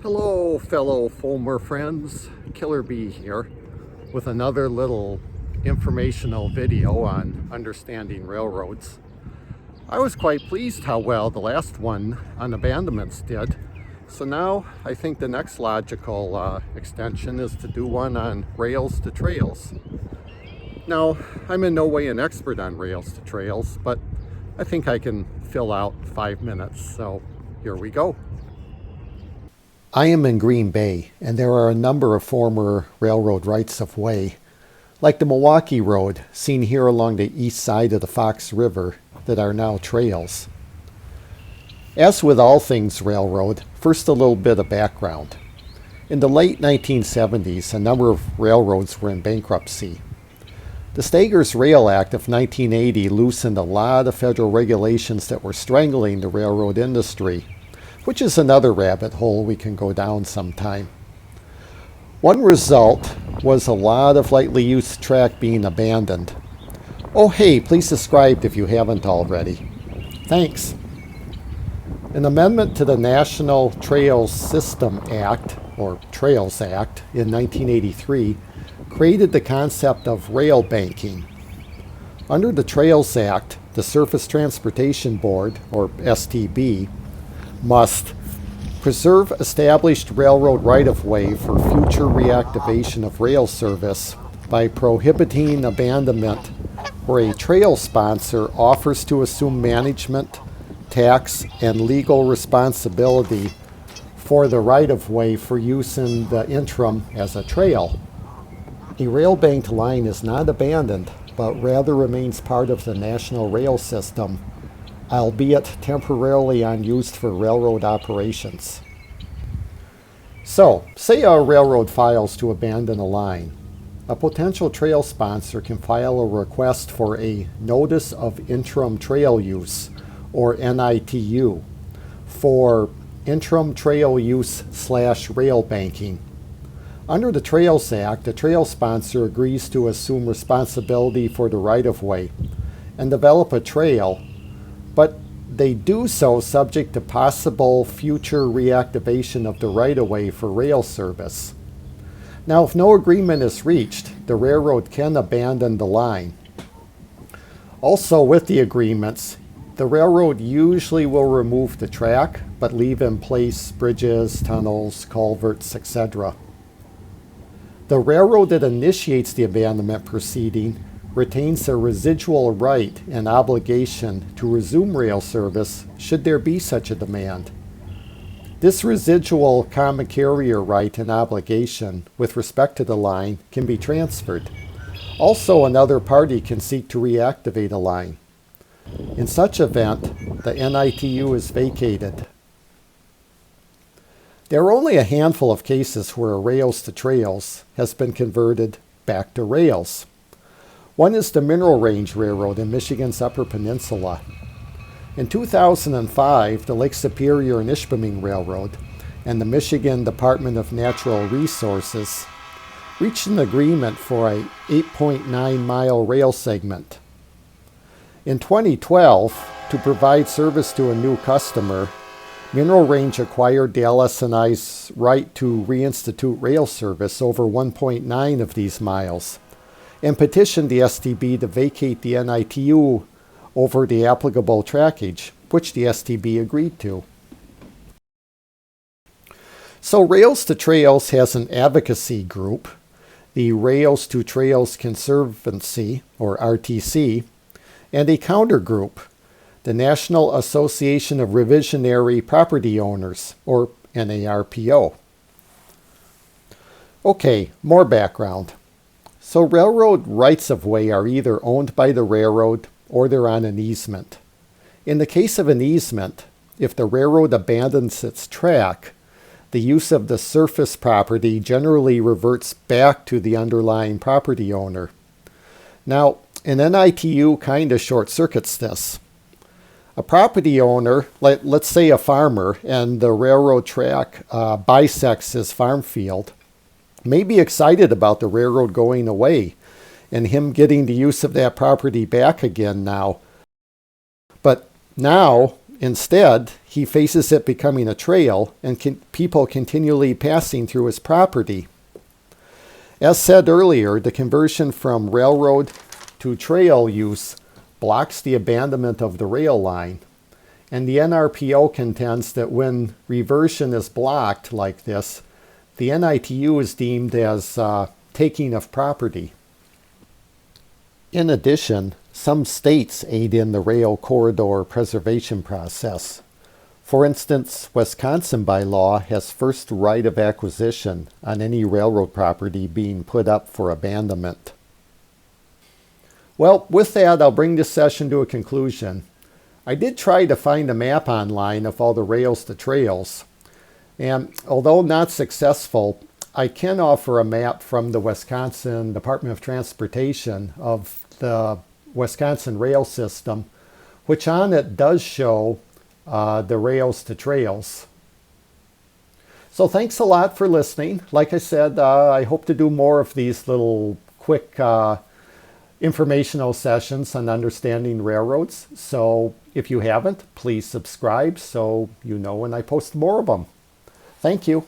Hello, fellow Fulmer friends. Killer Bee here with another little informational video on understanding railroads. I was quite pleased how well the last one on abandonments did. So now I think the next logical extension is to do one on rails to trails. Now, I'm in no way an expert on rails to trails, but I think I can fill out 5 minutes. So here we go. I am in Green Bay, and there are a number of former railroad rights of way, like the Milwaukee Road, seen here along the east side of the Fox River, that are now trails. As with all things railroad, first a little bit of background. In the late 1970s, a number of railroads were in bankruptcy. The Staggers Rail Act of 1980 loosened a lot of federal regulations that were strangling the railroad industry, which is another rabbit hole we can go down sometime. One result was a lot of lightly used track being abandoned. Oh hey, please subscribe if you haven't already. Thanks. An amendment to the National Trails System Act, or Trails Act, in 1983 created the concept of rail banking. Under the Trails Act, the Surface Transportation Board, or STB, must preserve established railroad right-of-way for future reactivation of rail service by prohibiting abandonment where a trail sponsor offers to assume management, tax, and legal responsibility for the right-of-way for use in the interim as a trail. A rail-banked line is not abandoned, but rather remains part of the national rail system, albeit temporarily unused for railroad operations. So, say a railroad files to abandon a line. A potential trail sponsor can file a request for a Notice of Interim Trail Use, or NITU, for interim trail use / rail banking. Under the Trails Act, the trail sponsor agrees to assume responsibility for the right-of-way and develop a trail, but they do so subject to possible future reactivation of the right-of-way for rail service. Now, if no agreement is reached, the railroad can abandon the line. Also, with the agreements, the railroad usually will remove the track, but leave in place bridges, tunnels, culverts, etc. The railroad that initiates the abandonment proceeding retains a residual right and obligation to resume rail service should there be such a demand. This residual common carrier right and obligation with respect to the line can be transferred. Also, another party can seek to reactivate a line. In such event, the NITU is vacated. There are only a handful of cases where rails to trails has been converted back to rails. One is the Mineral Range Railroad in Michigan's Upper Peninsula. In 2005, the Lake Superior and Ishpeming Railroad and the Michigan Department of Natural Resources reached an agreement for a 8.9-mile rail segment. In 2012, to provide service to a new customer, Mineral Range acquired the LS&I's right to reinstitute rail service over 1.9 of these miles, and petitioned the STB to vacate the NITU over the applicable trackage, which the STB agreed to. So Rails to Trails has an advocacy group, the Rails to Trails Conservancy, or RTC, and a counter group, the National Association of Revisionary Property Owners, or NARPO. Okay, more background. So railroad rights-of-way are either owned by the railroad or they're on an easement. In the case of an easement, if the railroad abandons its track, the use of the surface property generally reverts back to the underlying property owner. Now, an NITU kind of short-circuits this. A property owner, let's say a farmer, and the railroad track bisects his farm field, may be excited about the railroad going away and him getting the use of that property back again now. But now Instead, he faces it becoming a trail and people continually passing through his property. As said earlier, the conversion from railroad to trail use blocks the abandonment of the rail line. And the NRPO contends that when reversion is blocked like this, the NITU is deemed as taking of property. In addition, some states aid in the rail corridor preservation process. For instance, Wisconsin by law has first right of acquisition on any railroad property being put up for abandonment. Well, with that, I'll bring this session to a conclusion. I did try to find a map online of all the rails to trails, and although not successful, I can offer a map from the Wisconsin Department of Transportation of the Wisconsin rail system, which on it does show the rails to trails. So thanks a lot for listening. Like I said, I hope to do more of these little quick informational sessions on understanding railroads. So if you haven't, please subscribe so you know when I post more of them. Thank you.